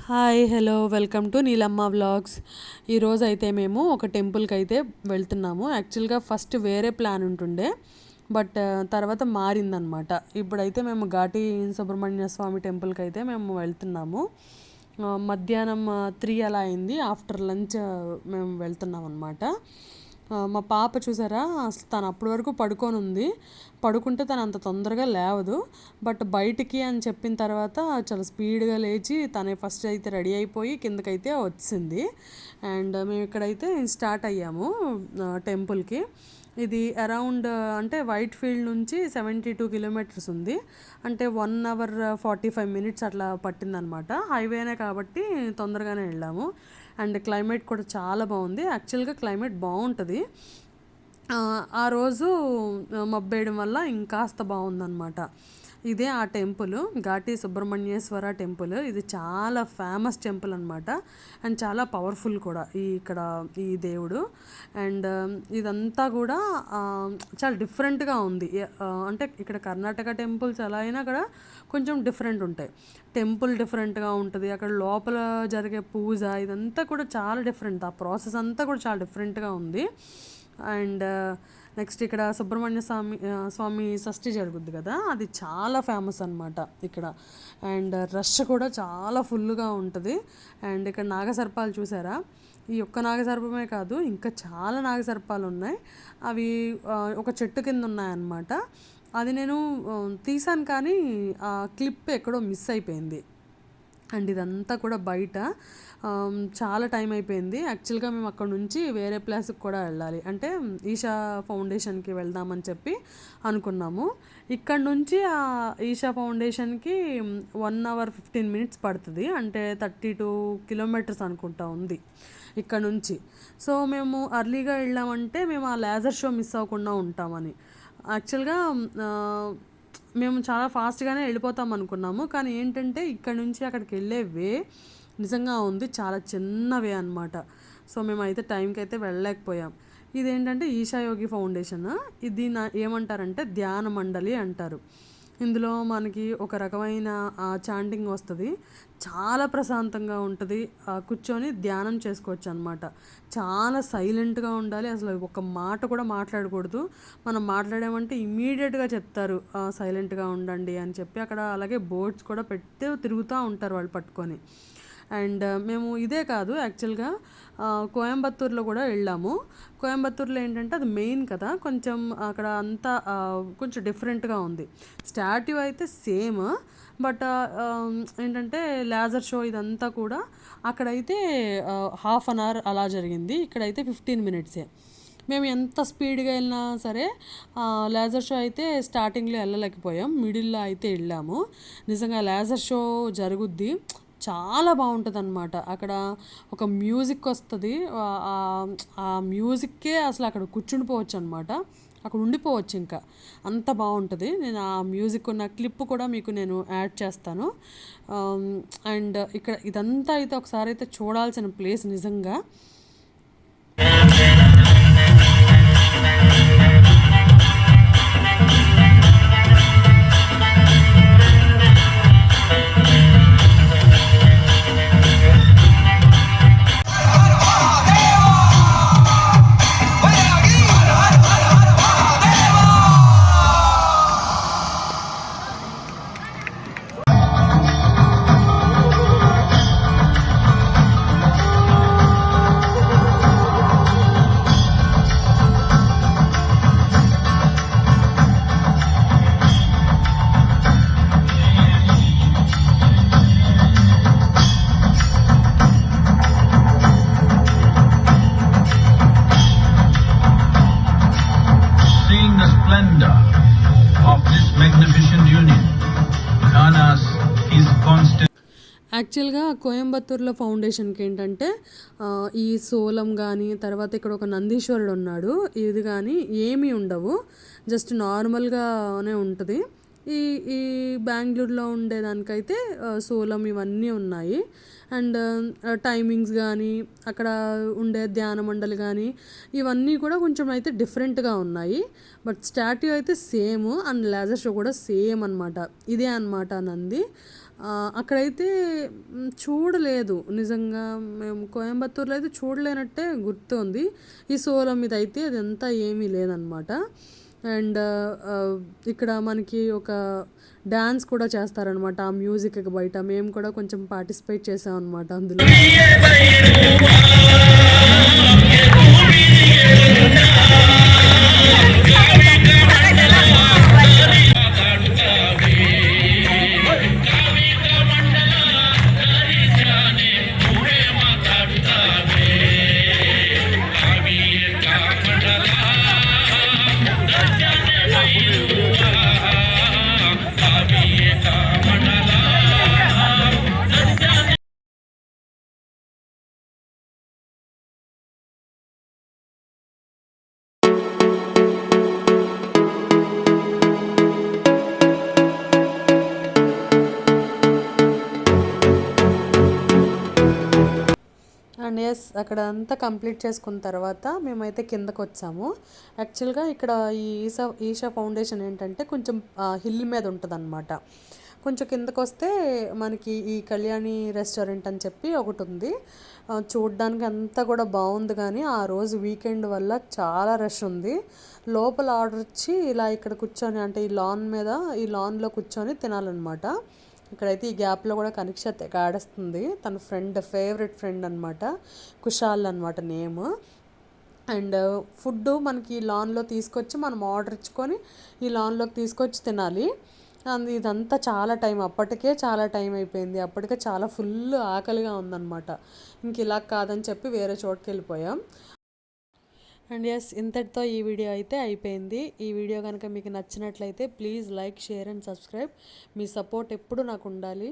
Hi hello welcome to Neelamma vlogs. ఈరోజు అయితే మేము ఒక టెంపుల్కి అయితే వెళ్తున్నాము. యాక్చువల్గా ఫస్ట్ వేరే ప్లాన్ ఉంటుండే, బట్ తర్వాత మారిందనమాట. ఇప్పుడైతే మేము ఘాటి సుబ్రహ్మణ్య స్వామి టెంపుల్కి అయితే మేము వెళ్తున్నాము. మధ్యాహ్నం 3 అలా అయింది. ఆఫ్టర్ లంచ్ మేము వెళ్తున్నాం అనమాట. మా పాప చూసారా, అసలు తను అప్పటి వరకు పడుకొని ఉంది. పడుకుంటే తను అంత తొందరగా లేవదు, బట్ బయటికి అని చెప్పిన తర్వాత చాలా స్పీడ్గా లేచి తనే ఫస్ట్ అయితే రెడీ అయిపోయి కిందకైతే వచ్చింది. అండ్ మేము ఇక్కడైతే స్టార్ట్ అయ్యాము టెంపుల్కి. ఇది అరౌండ్ అంటే వైట్ ఫీల్డ్ నుంచి 72 కిలోమీటర్స్ ఉంది. అంటే 1 అవర్ 45 మినిట్స్ అట్లా పట్టిందనమాట. హైవేనే కాబట్టి తొందరగానే వెళ్ళాము. అండ్ క్లైమేట్ కూడా చాలా బాగుంది. యాక్చువల్గా క్లైమేట్ బాగుంటుంది. ఆ రోజు మబ్బేయడం వల్ల ఇంకాస్త బాగుందన్నమాట. ఇదే ఆ టెంపుల్, ఘాటి సుబ్రహ్మణ్యేశ్వర టెంపుల్. ఇది చాలా ఫేమస్ టెంపుల్ అనమాట. అండ్ చాలా పవర్ఫుల్ కూడా ఇక్కడ ఈ దేవుడు. అండ్ ఇదంతా కూడా చాలా డిఫరెంట్గా ఉంది. అంటే ఇక్కడ కర్ణాటక టెంపుల్స్ ఎలా అయినా కూడా కొంచెం డిఫరెంట్ ఉంటాయి. టెంపుల్ డిఫరెంట్గా ఉంటుంది, అక్కడ లోపల జరిగే పూజ ఇదంతా కూడా చాలా డిఫరెంట్. ఆ ప్రాసెస్ అంతా కూడా చాలా డిఫరెంట్గా ఉంది. అండ్ నెక్స్ట్ ఇక్కడ సుబ్రహ్మణ్య స్వామి షష్ఠి జరుగుద్ది కదా, అది చాలా ఫేమస్ అనమాట ఇక్కడ. అండ్ రష్ కూడా చాలా ఫుల్గా ఉంటుంది. అండ్ ఇక్కడ నాగసర్పాలు చూసారా, ఈ ఒక్క నాగసర్పమే కాదు ఇంకా చాలా నాగసర్పాలు ఉన్నాయి. అవి ఒక చెట్టు కింద ఉన్నాయన్నమాట. అది నేను తీసాను కానీ ఆ క్లిప్ ఎక్కడో మిస్ అయిపోయింది. అండ్ ఇదంతా కూడా బయట చాలా టైం అయిపోయింది. యాక్చువల్గా మేము అక్కడ నుంచి వేరే ప్లేస్కి కూడా వెళ్ళాలి, అంటే ఈషా ఫౌండేషన్కి వెళ్దామని చెప్పి అనుకున్నాము. ఇక్కడ నుంచి ఆ ఈషా ఫౌండేషన్కి 1 అవర్ 15 మినిట్స్ పడుతుంది. అంటే 32 కిలోమీటర్స్ అనుకుంటా ఉంది ఇక్కడ నుంచి. సో మేము అర్లీగా వెళ్ళామంటే మేము ఆ లేజర్ షో మిస్ అవ్వకుండా ఉంటామని. యాక్చువల్గా మేము చాలా ఫాస్ట్గానే వెళ్ళిపోతాం అనుకున్నాము, కానీ ఏంటంటే ఇక్కడ నుంచి అక్కడికి వెళ్ళే వే నిజంగా ఉంది, చాలా చిన్న వే అనమాట. సో మేమైతే టైంకి అయితే వెళ్ళలేకపోయాం. ఇదేంటంటే ఈషాయోగి ఫౌండేషన్. ఇది ఏమంటారంటే ధ్యాన మండలి అంటారు. ఇందులో మనకి ఒక రకమైన చాంటింగ్ వస్తుంది, చాలా ప్రశాంతంగా ఉంటుంది. కూర్చొని ధ్యానం చేసుకోవచ్చు అనమాట. చాలా సైలెంట్గా ఉండాలి, అసలు ఒక మాట కూడా మాట్లాడకూడదు. మనం మాట్లాడామంటే ఇమీడియట్గా చెప్తారు సైలెంట్గా ఉండండి అని చెప్పి. అక్కడ అలాగే బోర్డ్స్ కూడా పెట్టి తిరుగుతూ ఉంటారు వాళ్ళు పట్టుకొని. అండ్ మేము ఇదే కాదు, యాక్చువల్గా కోయంబత్తూరులో కూడా వెళ్ళాము. కోయంబత్తూరులో ఏంటంటే అది మెయిన్ కదా, కొంచెం అక్కడ అంతా కొంచెం డిఫరెంట్గా ఉంది. స్టాట్యూ అయితే సేమ్, బట్ ఏంటంటే లేజర్ షో ఇదంతా కూడా అక్కడైతే హాఫ్ అన్ అవర్ అలా జరిగింది. ఇక్కడైతే 15 మినిట్సే. మేము ఎంత స్పీడ్గా వెళ్ళినా సరే లేజర్ షో అయితే స్టార్టింగ్లో వెళ్ళలేకపోయాం, మిడిల్లో అయితే వెళ్ళాము. నిజంగా లేజర్ షో జరుగుద్ది, చాలా బాగుంటుంది అనమాట. అక్కడ ఒక మ్యూజిక్ వస్తుంది, ఆ మ్యూజిక్కే అసలు అక్కడ కూర్చుండిపోవచ్చు అనమాట, అక్కడ ఉండిపోవచ్చు ఇంకా, అంత బాగుంటుంది. నేను ఆ మ్యూజిక్ ఉన్న క్లిప్ కూడా మీకు నేను యాడ్ చేస్తాను. అండ్ ఇక్కడ ఇదంతా అయితే ఒకసారి అయితే చూడాల్సిన ప్లేస్ నిజంగా. యాక్చువల్గా కోయంబత్తూరులో ఫౌండేషన్కి ఏంటంటే ఈ సోలం కానీ, తర్వాత ఇక్కడ ఒక నందీశ్వరుడు ఉన్నాడు, ఇది కానీ ఏమీ ఉండవు, జస్ట్ నార్మల్గానే ఉంటుంది. ఈ ఈ బెంగళూరులో ఉండేదానికైతే సోలం ఇవన్నీ ఉన్నాయి. అండ్ టైమింగ్స్ కానీ, అక్కడ ఉండే ధ్యాన మండలి కానీ ఇవన్నీ కూడా కొంచెం అయితే డిఫరెంట్గా ఉన్నాయి. బట్ స్టాట్యూ అయితే సేమ్, అండ్ లేజర్ షో కూడా సేమ్ అనమాట. ఇదే అనమాట నంది. అక్కడైతే చూడలేదు నిజంగా. మేము కోయంబత్తూర్లో అయితే చూడలేనట్టే గుర్తుంది. ఈ సోలం మీద అయితే అదంతా ఏమీ లేదనమాట. అండ్ ఇక్కడ మనకి ఒక డ్యాన్స్ కూడా చేస్తారనమాట ఆ మ్యూజిక్కి బయట. మేము కూడా కొంచెం పార్టిసిపేట్ చేసామన్నమాట అందులో. అండ్ ఎస్ అక్కడ అంతా కంప్లీట్ చేసుకున్న తర్వాత మేమైతే కిందకు వచ్చాము. యాక్చువల్గా ఇక్కడ ఈ ఈషా ఫౌండేషన్ ఏంటంటే కొంచెం హిల్ మీద ఉంటుందన్నమాట. కొంచెం కిందకు వస్తే మనకి ఈ కళ్యాణి రెస్టారెంట్ అని చెప్పి ఒకటి ఉంది. చూడ్డానికి అంతా కూడా బాగుంది, కానీ ఆ రోజు వీకెండ్ వల్ల చాలా రష్ ఉంది. లోపల ఆర్డర్ ఇచ్చి ఇలా ఇక్కడ కూర్చొని అంటే ఈ లాన్లో కూర్చొని తినాలన్నమాట. ఇక్కడైతే ఈ గ్యాప్లో కూడా కనిక్ష ఆడేస్తుంది. తన ఫేవరెట్ ఫ్రెండ్ అనమాట, కుషాల్ అనమాట నేమ్. అండ్ ఫుడ్ మనకి ఈ లాన్లో తీసుకొచ్చి మనం ఆర్డర్ ఇచ్చుకొని ఈ లాన్లోకి తీసుకొచ్చి తినాలి. ఇదంతా చాలా టైం, అప్పటికే చాలా టైం అయిపోయింది. అప్పటికే చాలా ఫుల్ ఆకలిగా ఉందన్నమాట. ఇంక ఇలా కాదని చెప్పి వేరే చోటుకి వెళ్ళిపోయాం. అండ్ ఎస్ ఇంతటితో ఈ వీడియో అయితే అయిపోయింది. ఈ వీడియో కనుక మీకు నచ్చినట్లయితే please like, share and subscribe. Me support ఎప్పుడు నాకు ఉండాలి.